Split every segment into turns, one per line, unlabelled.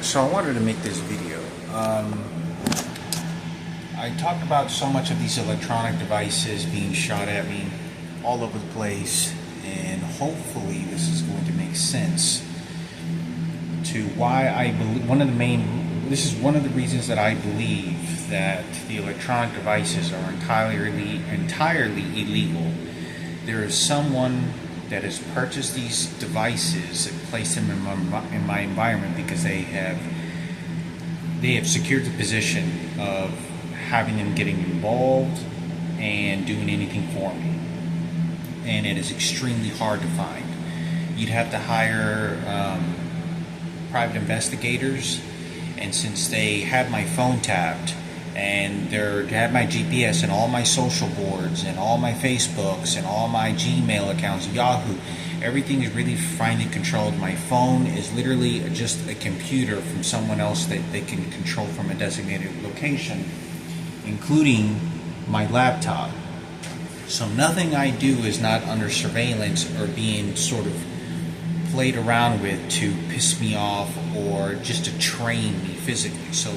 So I wanted to make this video. I talked about so much of these electronic devices being shot at me all over the place, and hopefully this is going to make sense to why I believe this is one of the reasons that I believe that the electronic devices are entirely illegal. There is someone that has purchased these devices and placed them in my environment because they have secured the position of having them getting involved and doing anything for me, and it is extremely hard to find. You'd have to hire private investigators, and since they had my phone tapped and they had my GPS and all my social boards and all my Facebooks and all my Gmail accounts, Yahoo, everything is really finely controlled. My phone is literally just a computer from someone else that they can control from a designated location, including my laptop. So nothing I do is not under surveillance or being sort of played around with to piss me off or just to train me physically. So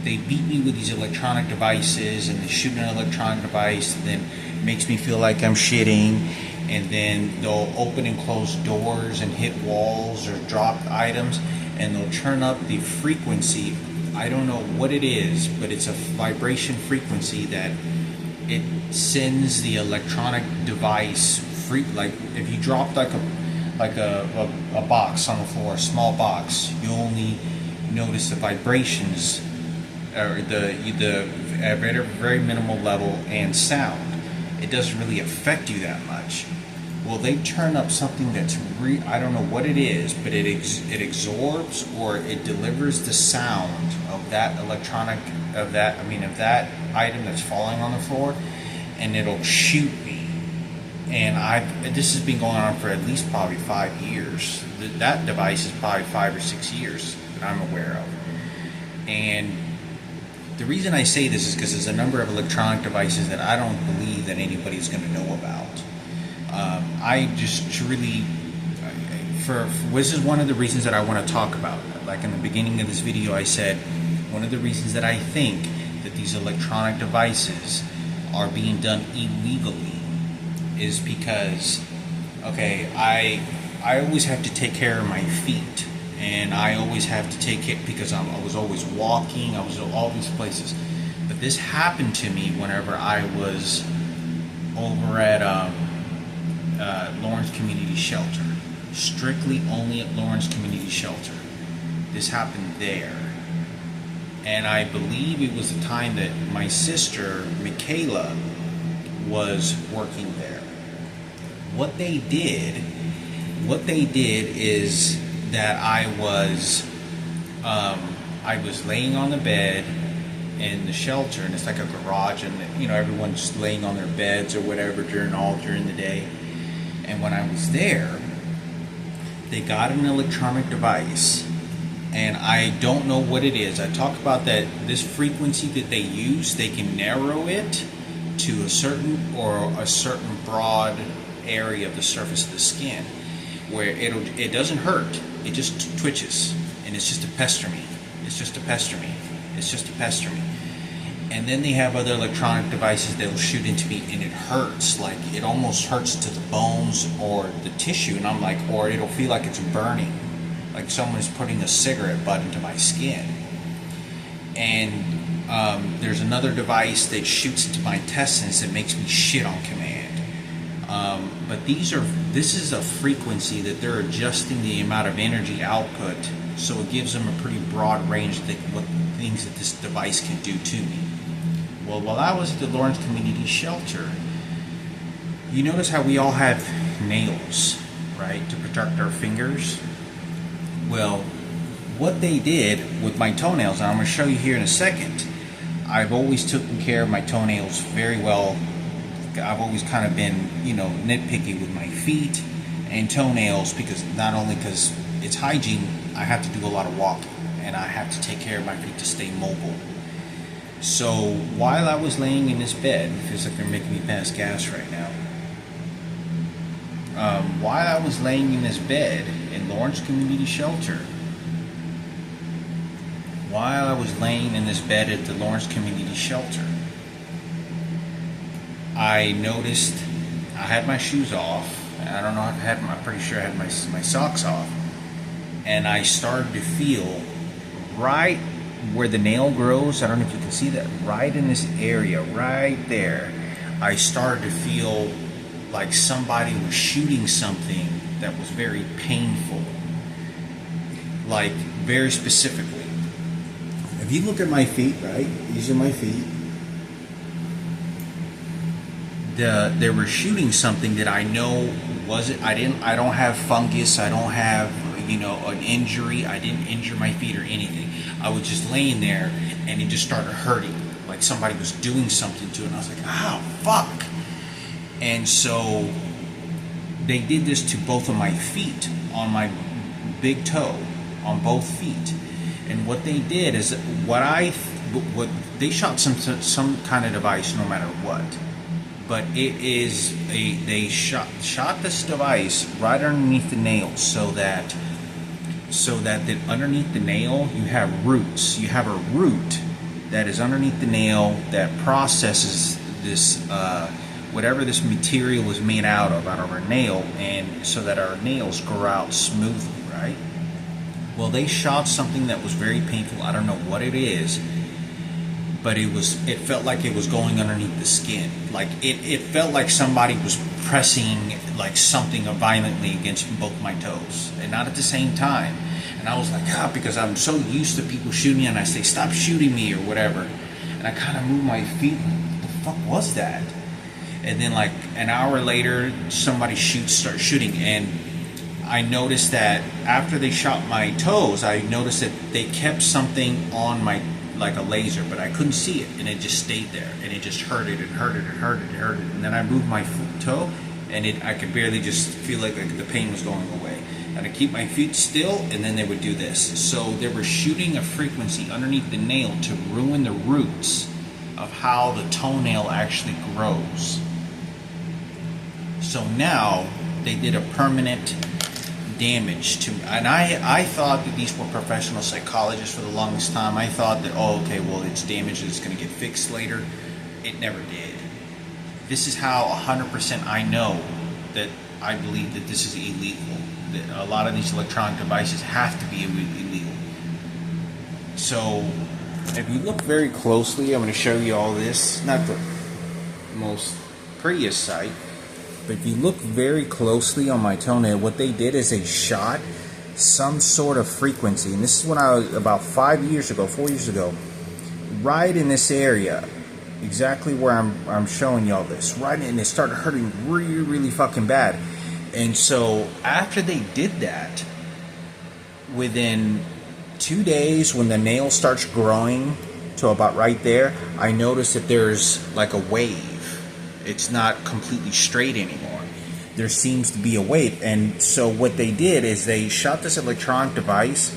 they beat me with these electronic devices, and they shoot an electronic device, and then it makes me feel like I'm shitting, and then they'll open and close doors and hit walls or drop items, and they'll turn up the frequency. I don't know what it is, but it's a vibration frequency that it sends the electronic device like if you drop like a box on the floor, a small box, you only notice the vibrations or the at a very minimal level and sound. It doesn't really affect you that much. Well, they turn up something that's I don't know what it is, but it absorbs or it delivers the sound of that of that item that's falling on the floor, and it'll shoot me. And this has been going on for at least probably 5 years. That device is probably 5 or 6 years that I'm aware of. And the reason I say this is because there's a number of electronic devices that I don't believe that anybody's going to know about. I just really, this is one of the reasons that I want to talk about. Like in the beginning of this video, I said one of the reasons that I think that these electronic devices are being done illegally is because, okay, I always have to take care of my feet, and I always have to take it because I was always walking, I was all these places. But this happened to me whenever I was over at Lawrence Community Shelter. Strictly only at Lawrence Community Shelter. This happened there. And I believe it was the time that my sister, Michaela, was working there. What they did is that I was laying on the bed in the shelter, and it's like a garage, and everyone's laying on their beds or whatever during the day. And when I was there, they got an electronic device, and I don't know what it is. I talk about that this frequency that they use, they can narrow it to a certain broad area of the surface of the skin, where it doesn't hurt, it just twitches, and it's just to pester me. And then they have other electronic devices that will shoot into me, and it hurts, like it almost hurts to the bones or the tissue, and I'm like, or it'll feel like it's burning, like someone's putting a cigarette butt into my skin. And there's another device that shoots into my intestines that makes me shit on command. But this is a frequency that they're adjusting the amount of energy output, so it gives them a pretty broad range of what things that this device can do to me. Well, while I was at the Lawrence Community Shelter, you notice how we all have nails, right, to protect our fingers? Well, what they did with my toenails, and I'm going to show you here in a second, I've always taken care of my toenails very well. I've always kind of been, nitpicky with my feet and toenails, because not only because it's hygiene, I have to do a lot of walking, and I have to take care of my feet to stay mobile. So while I was laying in this bed, it feels like they're making me pass gas right now. While I was laying in this bed in Lawrence Community Shelter, while I was laying in this bed at the Lawrence Community Shelter, I noticed I had my shoes off. I don't know if I had I'm pretty sure I had my socks off. And I started to feel right where the nail grows. I don't know if you can see that. Right in this area, right there. I started to feel like somebody was shooting something that was very painful. Like, very specifically. If you look at my feet, right? These are my feet. They were shooting something that I know wasn't. I don't have fungus. I don't have, an injury. I didn't injure my feet or anything. I was just laying there, and it just started hurting, like somebody was doing something to it. And I was like, "Oh, fuck!" And so they did this to both of my feet, on my big toe, on both feet. And what they did is what they shot some kind of device, no matter what. But they shot this device right underneath the nail, so that underneath the nail you have roots. You have a root that is underneath the nail that processes this whatever this material is made out of our nail, and so that our nails grow out smoothly, right? Well, they shot something that was very painful. I don't know what it is, but it felt like it was going underneath the skin. Like it felt like somebody was pressing like something violently against both my toes, and not at the same time. And I was like, because I'm so used to people shooting me, and I say, "Stop shooting me," or whatever. And I kind of moved my feet. Like, what the fuck was that? And then like an hour later, somebody starts shooting, and I noticed that after they shot my toes, I noticed that they kept something on my, like a laser, but I couldn't see it, and it just stayed there, and it just hurted and hurted and hurted and hurted. And then I moved my toe, and I could barely just feel like the pain was going away. And I keep my feet still, and then they would do this. So they were shooting a frequency underneath the nail to ruin the roots of how the toenail actually grows. So now they did a permanent damage to me. And I thought that these were professional psychologists for the longest time. I thought that, it's damaged, it's going to get fixed later. It never did. This is how 100% I know that I believe that this is illegal. That a lot of these electronic devices have to be illegal. So if you look very closely, I'm going to show you all this. Not the most prettiest sight, but if you look very closely on my toenail, what they did is they shot some sort of frequency. And this is when I was about 4 years ago, right in this area, exactly where I'm showing y'all this, right, and it started hurting really, really fucking bad. And so after they did that, within 2 days, when the nail starts growing to about right there, I noticed that there's like a wave. It's not completely straight anymore. There seems to be a wave. And so what they did is they shot this electronic device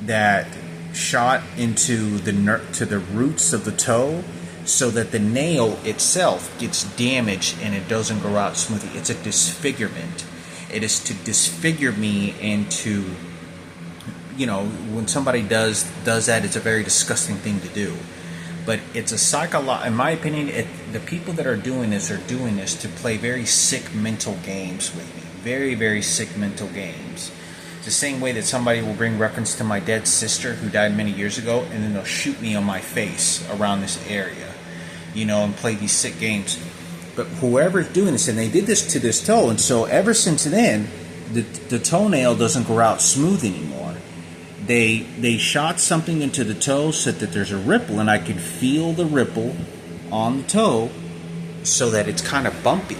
that shot into the roots of the toe, so that the nail itself gets damaged and it doesn't grow out smoothly. It's a disfigurement. It is to disfigure me, and to, when somebody does that, it's a very disgusting thing to do. But it's a in my opinion, the people that are doing this to play very sick mental games with me. Very, very sick mental games. It's the same way that somebody will bring reference to my dead sister who died many years ago, and then they'll shoot me on my face around this area, and play these sick games. But whoever's doing this, and they did this to this toe, and so ever since then, the toenail doesn't grow out smooth anymore. They shot something into the toe so that there's a ripple, and I could feel the ripple on the toe, so that it's kind of bumpy.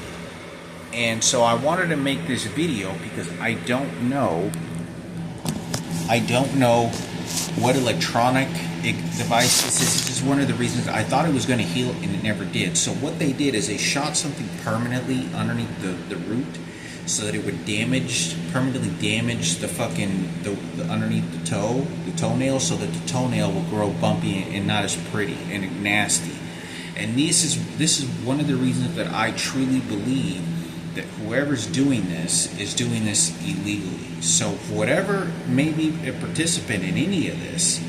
And so I wanted to make this video because I don't know what electronic device this is. This is one of the reasons I thought it was going to heal, and it never did. So what they did is they shot something permanently underneath the root, so that it would permanently damage the underneath the toenail, so that the toenail will grow bumpy and not as pretty and nasty. And this is one of the reasons that I truly believe that whoever's doing this is doing this illegally. So whatever may be a participant in any of this,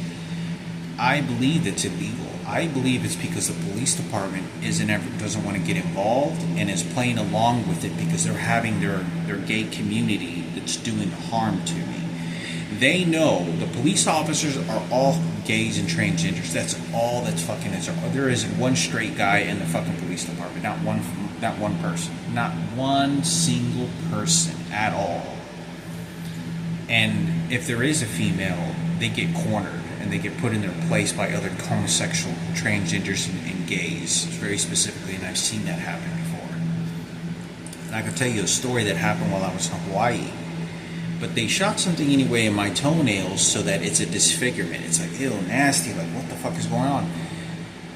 I believe it's illegal. I believe it's because the police department doesn't want to get involved and is playing along with it because they're having their gay community that's doing harm to me. They know the police officers are all gays and transgenders. That's all that's fucking is. There isn't one straight guy in the fucking police department. Not one person. Not one single person at all. And if there is a female, they get cornered and they get put in their place by other homosexual, transgenders, and gays, very specifically, and I've seen that happen before. And I can tell you a story that happened while I was in Hawaii. But they shot something anyway in my toenails so that it's a disfigurement. It's like, ew, nasty, like, what the fuck is going on?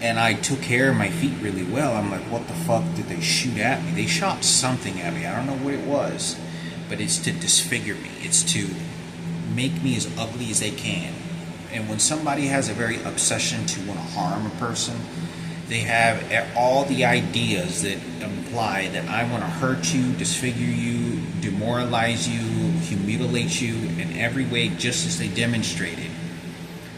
And I took care of my feet really well. I'm like, what the fuck did they shoot at me? They shot something at me. I don't know what it was. But it's to disfigure me. It's to make me as ugly as they can. And when somebody has a very obsession to want to harm a person, they have all the ideas that imply that I want to hurt you, disfigure you, demoralize you, mutilate you in every way, just as they demonstrated.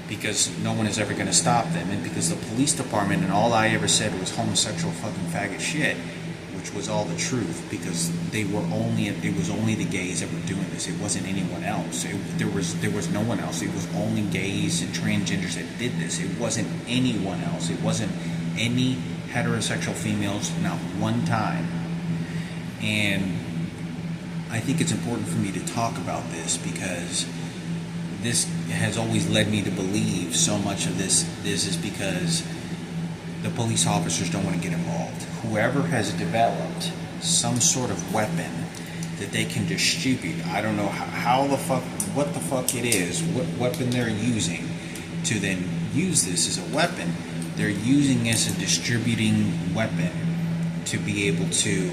Because no one is ever going to stop them. And because the police department, and all I ever said was homosexual fucking faggot shit, which was all the truth, because it was only the gays that were doing this. It wasn't anyone else. There was no one else. It was only gays and transgenders that did this. It wasn't anyone else. It wasn't any heterosexual females, not one time. And I think it's important for me to talk about this because this has always led me to believe so much of this is because the police officers don't want to get involved. Whoever has developed some sort of weapon that they can distribute, I don't know what the fuck it is, what weapon they're using to then use this as a weapon. They're using this as a distributing weapon to be able to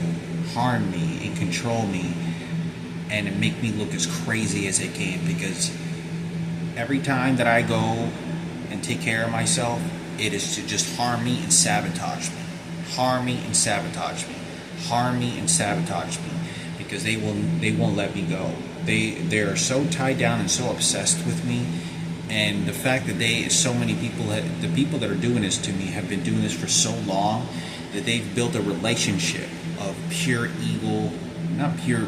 harm me and control me and make me look as crazy as they can, because every time that I go and take care of myself, it is to just harm me and sabotage me. Harm me and sabotage me. Harm me and sabotage me. Because they won't let me go. They are so tied down and so obsessed with me. And the fact that the people that are doing this to me have been doing this for so long that they've built a relationship of pure evil, not pure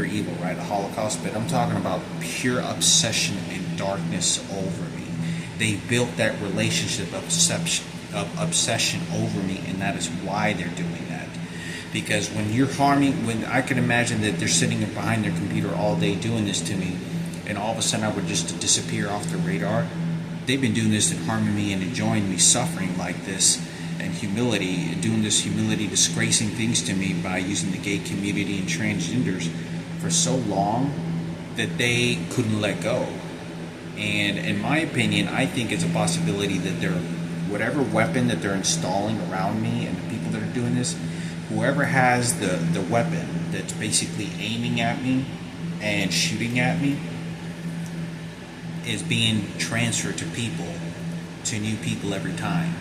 evil, right? The Holocaust, but I'm talking about pure obsession and darkness over me. They built that relationship of obsession over me, and that is why they're doing that. Because when I can imagine that they're sitting behind their computer all day doing this to me, and all of a sudden I would just disappear off the radar. They've been doing this and harming me and enjoying me suffering like this, and doing this humility, disgracing things to me by using the gay community and transgenders for so long that they couldn't let go. And in my opinion, I think it's a possibility that whatever weapon that they're installing around me and the people that are doing this, whoever has the weapon that's basically aiming at me and shooting at me is being transferred to new people every time,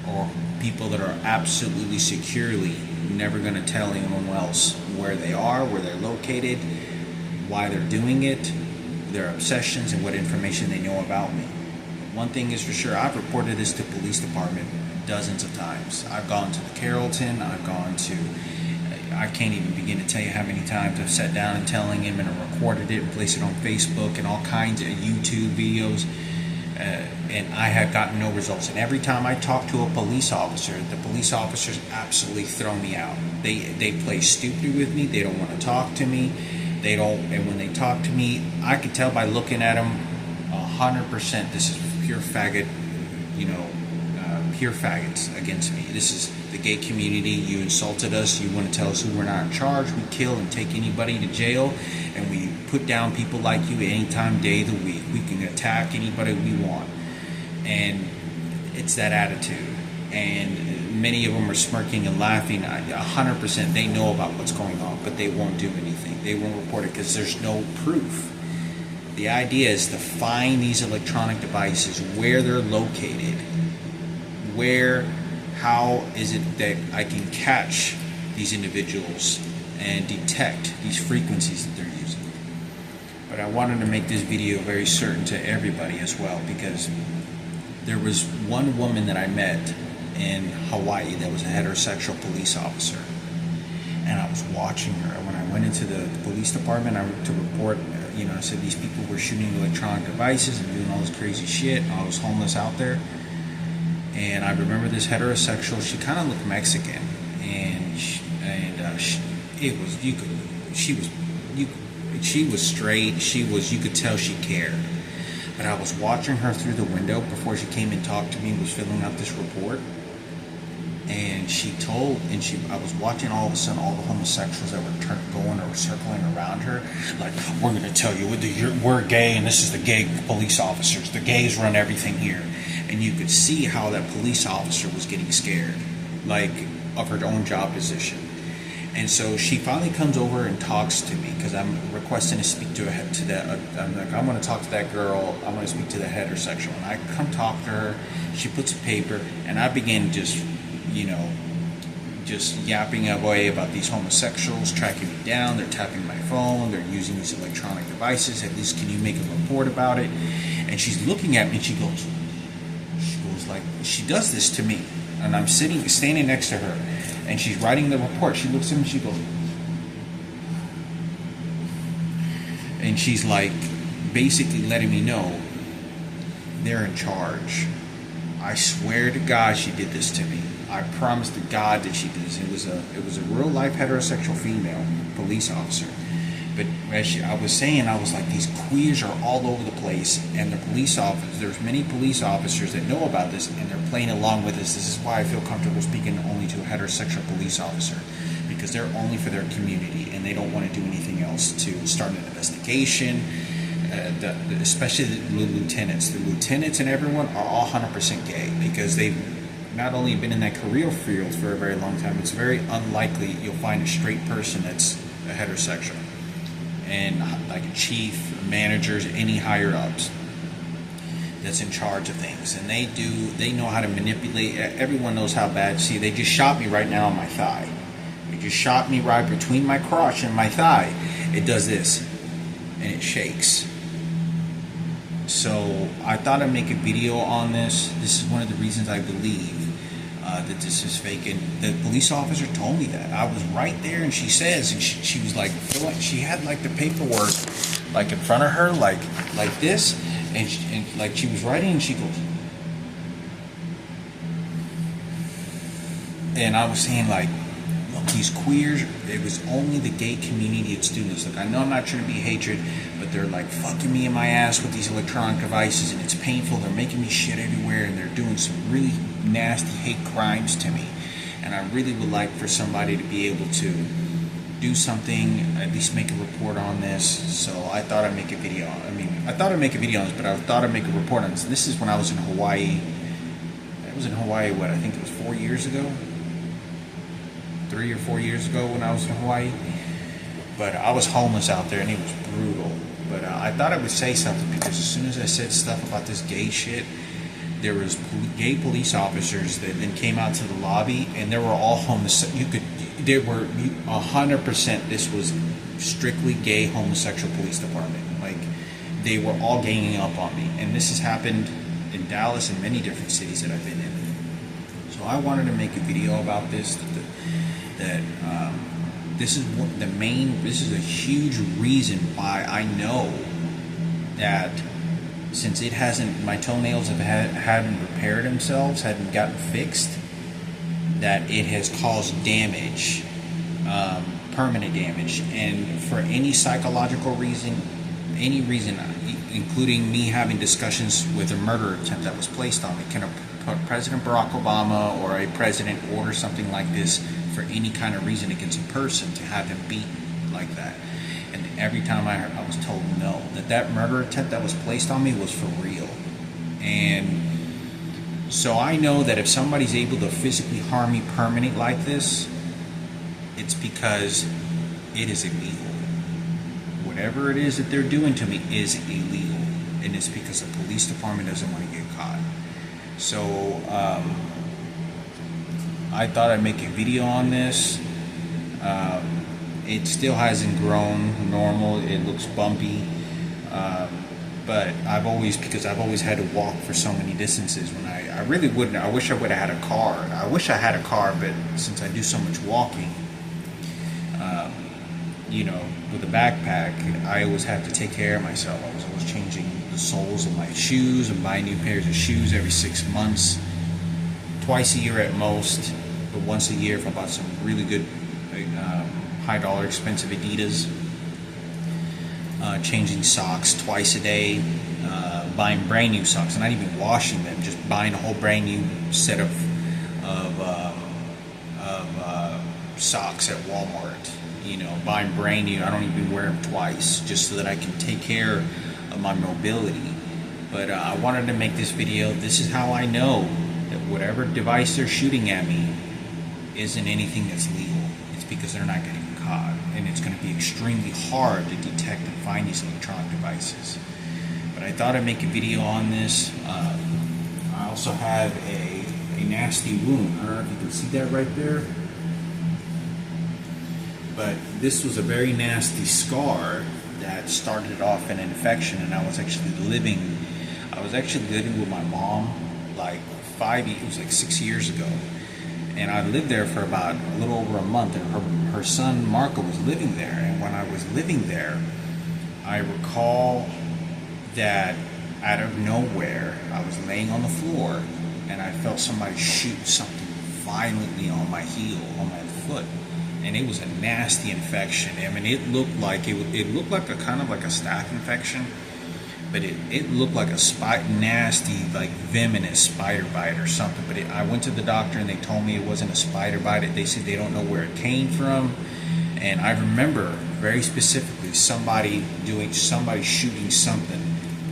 or people that are absolutely securely never going to tell anyone else where they are, where they're located, why they're doing it, their obsessions, and what information they know about me. One thing is for sure, I've reported this to police department dozens of times. I've gone to the Carrollton, I can't even begin to tell you how many times I've sat down and telling him, and I recorded it and placed it on Facebook and all kinds of YouTube videos, and I have gotten no results. And every time I talk to a police officer, the police officers absolutely throw me out. They play stupid with me. They don't want to talk to me. And when they talk to me, I can tell by looking at them 100% this is pure faggot, pure faggots against me. This is the gay community. You insulted us. You want to tell us who we're not in charge. We kill and take anybody to jail, and we put down people like you any time, day of the week. We can attack anybody we want. And it's that attitude. And many of them are smirking and laughing. 100% they know about what's going on, but they won't do anything. They won't report it because there's no proof. The idea is to find these electronic devices, where they're located, how is it that I can catch these individuals and detect these frequencies that they're using. But I wanted to make this video very certain to everybody as well, because There was one woman that I met in Hawaii that was a heterosexual police officer, and I was watching her. When I went into the police department to report, I said these people were shooting electronic devices and doing all this crazy shit. I was homeless out there, and I remember this heterosexual. She kind of looked Mexican, and she was straight. You could tell she cared. But I was watching her through the window before she came and talked to me and was filling out this report. And I was watching all of a sudden all the homosexuals that were going or circling around her. Like, we're going to tell you, we're gay and this is the gay police officers. The gays run everything here. And you could see how that police officer was getting scared, like, of her own job position. And so she finally comes over and talks to me because I'm requesting to speak to that. I'm like, I want to talk to that girl. I want to speak to the heterosexual. And I come talk to her. She puts a paper, and I begin just yapping away about these homosexuals tracking me down. They're tapping my phone. They're using these electronic devices. At least, can you make a report about it? And she's looking at me, and she goes like, she does this to me, and I'm standing next to her. And she's writing the report. She looks at me and she goes, and she's like basically letting me know they're in charge. I swear to God she did this to me. I promise to God that she did this. It was a real life heterosexual female police officer. But as I was saying, I was like, these queers are all over the place, and the police officers, there's many police officers that know about this, and they're playing along with this. This is why I feel comfortable speaking only to a heterosexual police officer, because they're only for their community, and they don't want to do anything else to start an investigation. Especially the lieutenants. The lieutenants and everyone are all 100% gay, because they've not only been in that career field for a very long time, it's very unlikely you'll find a straight person that's a heterosexual. And like a chief, managers, any higher ups that's in charge of things. And they know how to manipulate. Everyone knows how bad. See, they just shot me right now on my thigh. They just shot me right between my crotch and my thigh. It does this, and it shakes. So I thought I'd make a video on this. This is one of the reasons I believe that this is fake. And the police officer told me that. I was right there, and she says, and she was like, she had like the paperwork like in front of her, like this, and like she was writing, and she goes, and I was saying, like, look, these queers, it was only the gay community of students. Look, I know I'm not trying to be hatred, but they're like fucking me in my ass with these electronic devices, and it's painful. They're making me shit everywhere, and they're doing some really nasty hate crimes to me. And I really would like for somebody to be able to do something, at least make a report on this. So I thought I'd make a video. I thought I'd make a video on this, but I thought I'd make a report on this. This is when I was in Hawaii. I was in Hawaii, I think it was 4 years ago? 3 or 4 years ago when I was in Hawaii. But I was homeless out there, and it was brutal. But I thought I would say something, because as soon as I said stuff about this gay shit, there was gay police officers that then came out to the lobby, and they were all homeless. There were 100%. This was strictly gay homosexual police department. Like, they were all ganging up on me, and this has happened in Dallas and many different cities that I've been in. So I wanted to make a video about this. This is a huge reason why I know that since my toenails hadn't repaired themselves, hadn't gotten fixed, that it has caused damage, permanent damage. And for any psychological reason, any reason, including me having discussions with a murder attempt that was placed on me, can President Barack Obama or a president order something like this for any kind of reason against a person, to have him beaten like that? And every time I was told no, that murder attempt that was placed on me was for real. And so I know that if somebody's able to physically harm me permanently like this, it's because it is illegal. Whatever it is that they're doing to me is illegal, and it's because the police department doesn't want to get caught. So I thought I'd make a video on this. It still hasn't grown normal. It looks bumpy, but because I've always had to walk for so many distances when I really wouldn't. I wish I would have had a car. I wish I had a car, but since I do so much walking, you know, with a backpack, I always have to take care of myself. I was always changing the soles of my shoes and buying new pairs of shoes every 6 months, twice a year at most, but once a year if I bought some really good, high dollar expensive Adidas. Changing socks twice a day, buying brand new socks, not even washing them, just buying a whole brand new set of socks at Walmart. You know, buying brand new. I don't even wear them twice, just so that I can take care of my mobility. But I wanted to make this video. This is how I know that whatever device they're shooting at me isn't anything that's legal. It's because they're not getting caught, and it's going to be extremely hard to detect and find these electronic devices. But I thought I'd make a video on this. I also have a nasty wound. I don't know if you can see that right there, but this was a very nasty scar that started off an infection, and I was actually living with my mom like 6 years ago. And I lived there for about a little over a month, and her son Marco was living there. And when I was living there, I recall that out of nowhere, I was laying on the floor, and I felt somebody shoot something violently on my heel, on my foot, and it was a nasty infection. I mean, it looked like a kind of like a staph infection, but it looked like a nasty, like venomous spider bite or something. But I went to the doctor and they told me it wasn't a spider bite. They said they don't know where it came from. And I remember very specifically somebody shooting something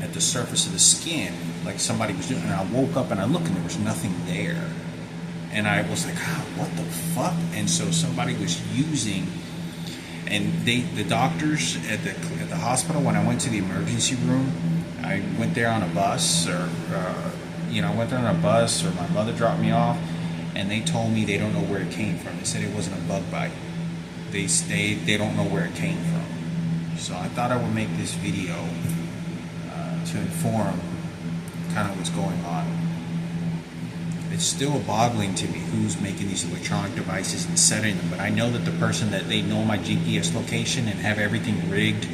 at the surface of the skin, like somebody was doing. And I woke up and I looked and there was nothing there. And I was like, what the fuck? And so somebody was using. And the doctors at the hospital, when I went to the emergency room, I went there on a bus, or my mother dropped me off, and they told me they don't know where it came from. They said it wasn't a bug bite. They don't know where it came from. So I thought I would make this video to inform kind of what's going on. It's still boggling to me who's making these electronic devices and setting them, but I know that the person that they know my GPS location and have everything rigged,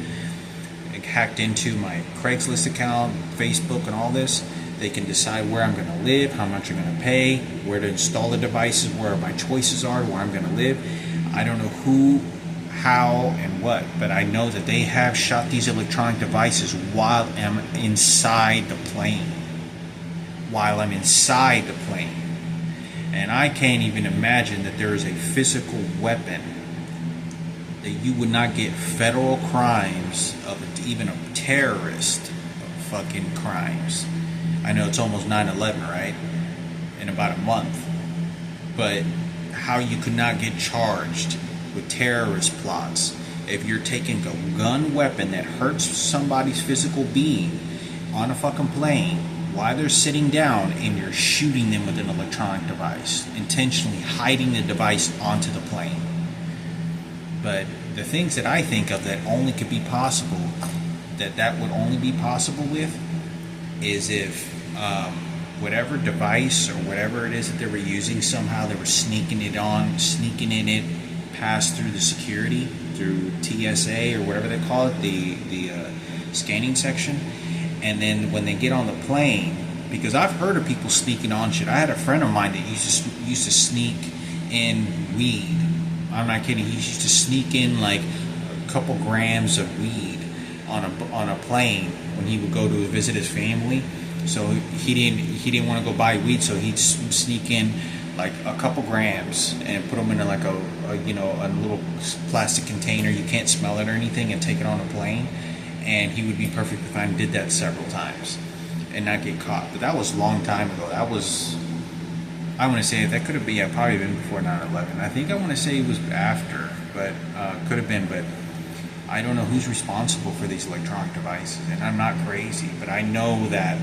like hacked into my Craigslist account, Facebook, and all this. They can decide where I'm going to live, how much I'm going to pay, where to install the devices, where my choices are, where I'm going to live. I don't know who, how, and what, but I know that they have shot these electronic devices while I'm inside the plane. And I can't even imagine that there is a physical weapon that you would not get federal crimes of, even a terrorist fucking crimes. I know it's almost 9/11, right? In about a month. But how you could not get charged with terrorist plots if you're taking a gun weapon that hurts somebody's physical being on a fucking plane while they're sitting down, and you're shooting them with an electronic device, intentionally hiding the device onto the plane. But the things that I think of that only could be possible, that would only be possible with, is if whatever device or whatever it is that they were using, somehow they were sneaking in it past through the security, through TSA or whatever they call it, the scanning section. And then when they get on the plane, because I've heard of people sneaking on shit. I had a friend of mine that used to sneak in weed. I'm not kidding. He used to sneak in like a couple grams of weed on a plane when he would go to visit his family. So he didn't want to go buy weed, so he'd sneak in like a couple grams and put them in like a little plastic container. You can't smell it or anything, and take it on a plane. And he would be perfectly fine. Did that several times and not get caught. But that was a long time ago. That was, I want to say, that could have been, probably been before 9/11. I think I want to say it was after, but could have been. But I don't know who's responsible for these electronic devices. And I'm not crazy, but I know that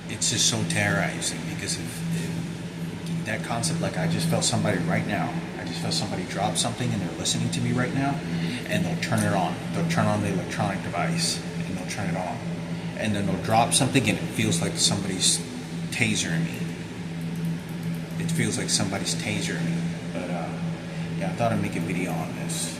it's just so terrorizing because of that concept. Like, I just felt somebody right now. I just feel somebody drop something and they're listening to me right now, and they'll turn it on. They'll turn on the electronic device and they'll turn it on, and then they'll drop something and it feels like somebody's tasering me. It feels like somebody's tasering me. But yeah, I thought I'd make a video on this.